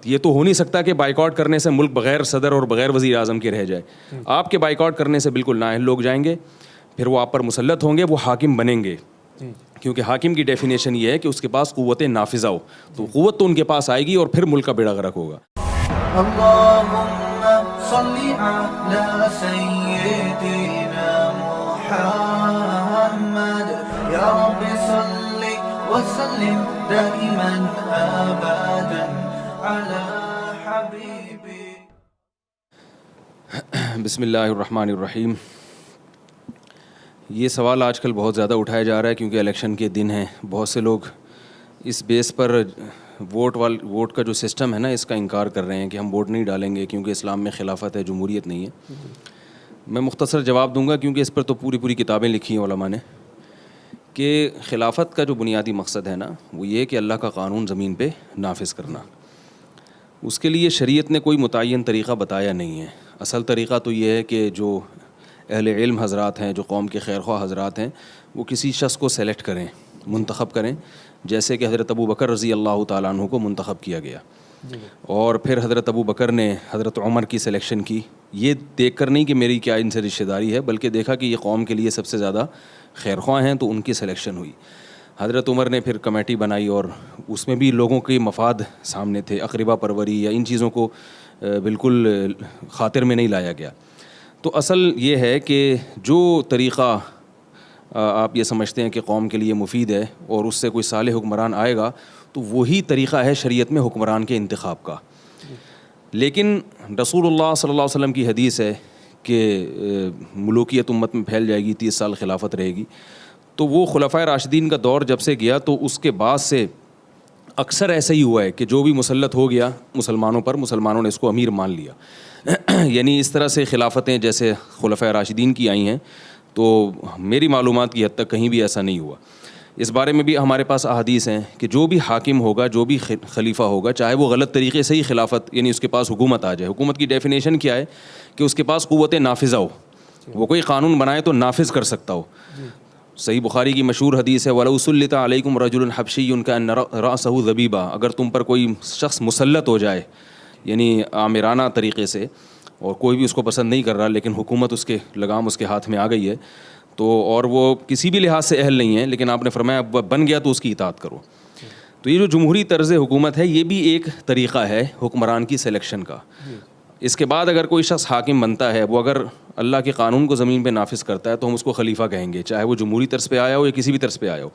یہ تو ہو نہیں سکتا کہ بائیکاٹ کرنے سے ملک بغیر صدر اور بغیر وزیر اعظم کے رہ جائے. آپ کے بائیکاٹ کرنے سے بالکل نااہل لوگ جائیں گے, پھر وہ آپ پر مسلط ہوں گے, وہ حاکم بنیں گے. کیونکہ حاکم کی ڈیفینیشن یہ ہے کہ اس کے پاس قوت نافذہ ہو, تو قوت تو ان کے پاس آئے گی اور پھر ملک کا بیڑا غرق ہوگا. اللهم صل على سيدنا محمد يا رب صل وسلم دائما ابدا على حبيبي. بسم اللہ الرحمن الرحیم. یہ سوال آج کل بہت زیادہ اٹھایا جا رہا ہے کیونکہ الیکشن کے دن ہیں. بہت سے لوگ اس بیس پر ووٹ کا جو سسٹم ہے نا, اس کا انکار کر رہے ہیں کہ ہم ووٹ نہیں ڈالیں گے کیونکہ اسلام میں خلافت ہے, جمہوریت نہیں ہے. میں مختصر جواب دوں گا کیونکہ اس پر تو پوری کتابیں لکھی ہیں علماء نے, کہ خلافت کا جو بنیادی مقصد ہے نا, وہ یہ کہ اللہ کا قانون زمین پہ نافذ کرنا. اس کے لیے شریعت نے کوئی متعین طریقہ بتایا نہیں ہے. اصل طریقہ تو یہ ہے کہ جو اہل علم حضرات ہیں, جو قوم کے خیرخواہ حضرات ہیں, وہ کسی شخص کو سلیکٹ کریں, منتخب کریں, جیسے کہ حضرت ابو بکر رضی اللہ تعالیٰ عنہ کو منتخب کیا گیا. اور پھر حضرت ابو بکر نے حضرت عمر کی سلیکشن کی, یہ دیکھ کر نہیں کہ میری کیا ان سے رشتہ داری ہے, بلکہ دیکھا کہ یہ قوم کے لیے سب سے زیادہ خیرخواہ ہیں, تو ان کی سلیکشن ہوئی. حضرت عمر نے پھر کمیٹی بنائی اور اس میں بھی لوگوں کے مفاد سامنے تھے, اقربا پروری یا ان چیزوں کو بالکل خاطر میں نہیں لایا گیا. تو اصل یہ ہے کہ جو طریقہ آپ یہ سمجھتے ہیں کہ قوم کے لیے مفید ہے اور اس سے کوئی صالح حکمران آئے گا, تو وہی طریقہ ہے شریعت میں حکمران کے انتخاب کا. لیکن رسول اللہ صلی اللہ علیہ وسلم کی حدیث ہے کہ ملوکیت امت میں پھیل جائے گی, 30 سال خلافت رہے گی. تو وہ خلفائے راشدین کا دور جب سے گیا تو اس کے بعد سے اکثر ایسا ہی ہوا ہے کہ جو بھی مسلط ہو گیا مسلمانوں پر, مسلمانوں نے اس کو امیر مان لیا. یعنی اس طرح سے خلافتیں جیسے خلفائے راشدین کی آئی ہیں, تو میری معلومات کی حد تک کہیں بھی ایسا نہیں ہوا. اس بارے میں بھی ہمارے پاس احادیث ہیں کہ جو بھی حاکم ہوگا, جو بھی خلیفہ ہوگا, چاہے وہ غلط طریقے سے ہی خلافت, یعنی اس کے پاس حکومت آ جائے. حکومت کی ڈیفینیشن کیا ہے کہ اس کے پاس قوت نافذہ ہو, وہ کوئی قانون بنائے تو نافذ کر سکتا ہو. صحیح بخاری کی مشہور حدیث ہے, وَلَوْ سُلِّطَ عَلَيْكُمْ رَجُلٌ حَبْشِيٌّ كَأَنَّ رَأْسَهُ ذَبِيبًا. اگر تم پر کوئی شخص مسلط ہو جائے, یعنی آمرانہ طریقے سے, اور کوئی بھی اس کو پسند نہیں کر رہا, لیکن حکومت اس کے لگام اس کے ہاتھ میں آ گئی ہے, تو اور وہ کسی بھی لحاظ سے اہل نہیں ہے, لیکن آپ نے فرمایا بن گیا تو اس کی اطاعت کرو. تو یہ جو جمہوری طرز حکومت ہے, یہ بھی ایک طریقہ ہے حکمران کی سلیکشن کا. اس کے بعد اگر کوئی شخص حاکم بنتا ہے, وہ اگر اللہ کے قانون کو زمین پہ نافذ کرتا ہے, تو ہم اس کو خلیفہ کہیں گے, چاہے وہ جمہوری طرز پہ آیا ہو یا کسی بھی طرز پہ آیا ہو.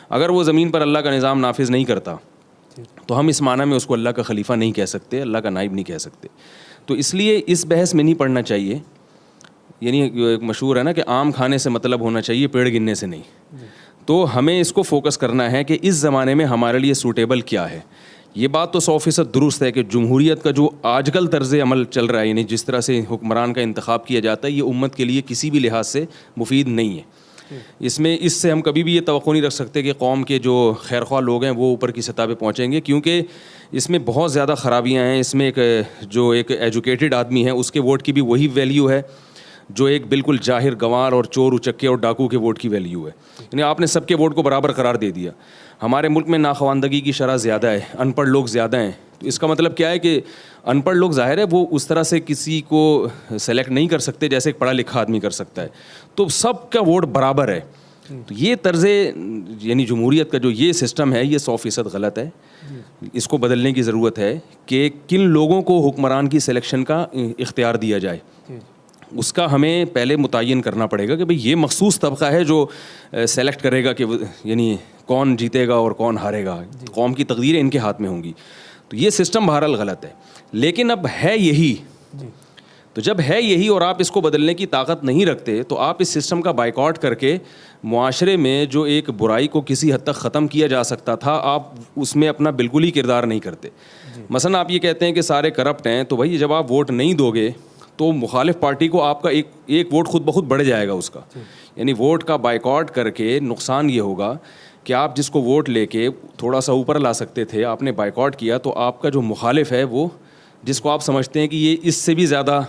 اگر وہ زمین پر اللہ کا نظام نافذ نہیں کرتا, تو ہم اس معنی میں اس کو اللہ کا خلیفہ نہیں کہہ سکتے, اللہ کا نائب نہیں کہہ سکتے. تو اس لیے اس بحث میں نہیں پڑھنا چاہیے. یعنی ایک مشہور ہے نا کہ آم کھانے سے مطلب ہونا چاہیے, پیڑ گننے سے نہیں. تو ہمیں اس کو فوکس کرنا ہے کہ اس زمانے میں ہمارے لیے سوٹیبل کیا ہے. یہ بات تو 100% درست ہے کہ جمہوریت کا جو آج کل طرز عمل چل رہا ہے, یعنی جس طرح سے حکمران کا انتخاب کیا جاتا ہے, یہ امت کے لیے کسی بھی لحاظ سے مفید نہیں ہے. اس سے ہم کبھی بھی یہ توقع نہیں رکھ سکتے کہ قوم کے جو خیرخواہ لوگ ہیں وہ اوپر کی سطح پہ پہنچیں گے, کیونکہ اس میں بہت زیادہ خرابیاں ہیں. اس میں جو ایک ایجوکیٹڈ آدمی ہے, اس کے ووٹ کی بھی وہی ویلیو ہے جو ایک بالکل جاہر گنوار اور چور اچکے اور ڈاکو کے ووٹ کی ویلیو ہے. یعنی آپ نے سب کے ووٹ کو برابر قرار دے دیا. ہمارے ملک میں ناخواندگی کی شرح زیادہ ہے, ان پڑھ لوگ زیادہ ہیں. تو اس کا مطلب کیا ہے کہ ان پڑھ لوگ ظاہر ہے وہ اس طرح سے کسی کو سلیکٹ نہیں کر سکتے جیسے ایک پڑھا لکھا آدمی کر سکتا ہے. تو سب کا ووٹ برابر ہے. تو یہ طرز یعنی جمہوریت کا جو یہ سسٹم ہے, یہ 100% غلط ہے. اس کو بدلنے کی ضرورت ہے کہ کن لوگوں کو حکمران کی سلیکشن کا اختیار دیا جائے. اس کا ہمیں پہلے متعین کرنا پڑے گا کہ بھئی یہ مخصوص طبقہ ہے جو سلیکٹ کرے گا کہ یعنی کون جیتے گا اور کون ہارے گا. قوم کی تقدیریں ان کے ہاتھ میں ہوں گی. تو یہ سسٹم بہرحال غلط ہے, لیکن اب ہے یہی. تو جب ہے یہی اور آپ اس کو بدلنے کی طاقت نہیں رکھتے, تو آپ اس سسٹم کا بائیکاٹ کر کے معاشرے میں جو ایک برائی کو کسی حد تک ختم کیا جا سکتا تھا, آپ اس میں اپنا بالکل ہی کردار نہیں کرتے. مثلا آپ یہ کہتے ہیں کہ سارے کرپٹ ہیں, تو بھائی جب آپ ووٹ نہیں دو گے تو مخالف پارٹی کو آپ کا ایک ووٹ خود بخود بڑھ جائے گا اس کا. یعنی ووٹ کا بائیکاٹ کر کے نقصان یہ ہوگا کہ آپ جس کو ووٹ لے کے تھوڑا سا اوپر لا سکتے تھے, آپ نے بائیکاٹ کیا, تو آپ کا جو مخالف ہے وہ جس کو آپ سمجھتے ہیں کہ یہ اس سے بھی زیادہ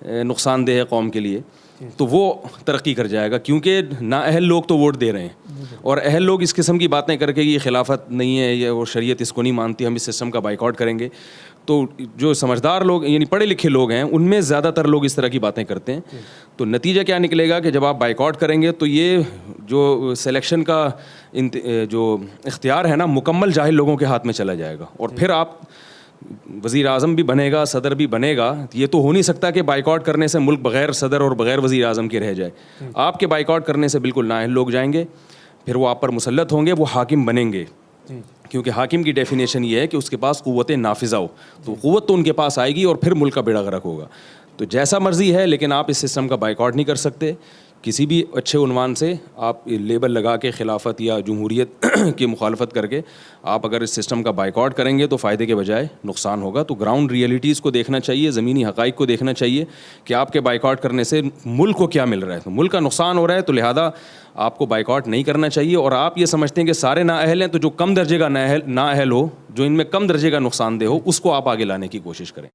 نقصان دہ ہے قوم کے لیے, تو وہ ترقی کر جائے گا, کیونکہ نااہل لوگ تو ووٹ دے رہے ہیں, اور اہل لوگ اس قسم کی باتیں کر کے یہ خلافت نہیں ہے, یہ وہ شریعت اس کو نہیں مانتی, ہم اس سسٹم کا بائیکاٹ کریں گے. تو جو سمجھدار لوگ یعنی پڑھے لکھے لوگ ہیں ان میں زیادہ تر لوگ اس طرح کی باتیں کرتے ہیں. تو نتیجہ کیا نکلے گا کہ جب آپ بائیکاٹ کریں گے تو یہ جو سلیکشن کا جو اختیار ہے نا مکمل جاہل لوگوں کے ہاتھ میں چلا جائے گا, اور پھر آپ وزیر اعظم بھی بنے گا, صدر بھی بنے گا. یہ تو ہو نہیں سکتا کہ بائیکاٹ کرنے سے ملک بغیر صدر اور بغیر وزیر اعظم کے رہ جائے. آپ کے بائیکاٹ کرنے سے بالکل نااہل لوگ جائیں گے, پھر وہ آپ پر مسلط ہوں گے, وہ حاکم بنیں گے. کیونکہ حاکم کی ڈیفینیشن یہ ہے کہ اس کے پاس قوت نافذہ ہو, تو قوت تو ان کے پاس آئے گی اور پھر ملک کا بیڑا غرق ہوگا. تو جیسا مرضی ہے, لیکن آپ اس سسٹم کا بائیکاٹ نہیں کر سکتے. کسی بھی اچھے عنوان سے آپ لیبل لگا کے خلافت یا جمہوریت کی مخالفت کر کے آپ اگر اس سسٹم کا بائیکاٹ کریں گے تو فائدے کے بجائے نقصان ہوگا. تو گراؤنڈ ریئلٹیز کو دیکھنا چاہیے, زمینی حقائق کو دیکھنا چاہیے کہ آپ کے بائیکاٹ کرنے سے ملک کو کیا مل رہا ہے. تو ملک کا نقصان ہو رہا ہے, تو لہٰذا آپ کو بائیکاٹ نہیں کرنا چاہیے. اور آپ یہ سمجھتے ہیں کہ سارے نااہل ہیں, تو جو کم درجے کا نااہل ہو, جو ان میں کم درجے کا نقصان دہ ہو, اس کو آپ آگے لانے کی کوشش کریں.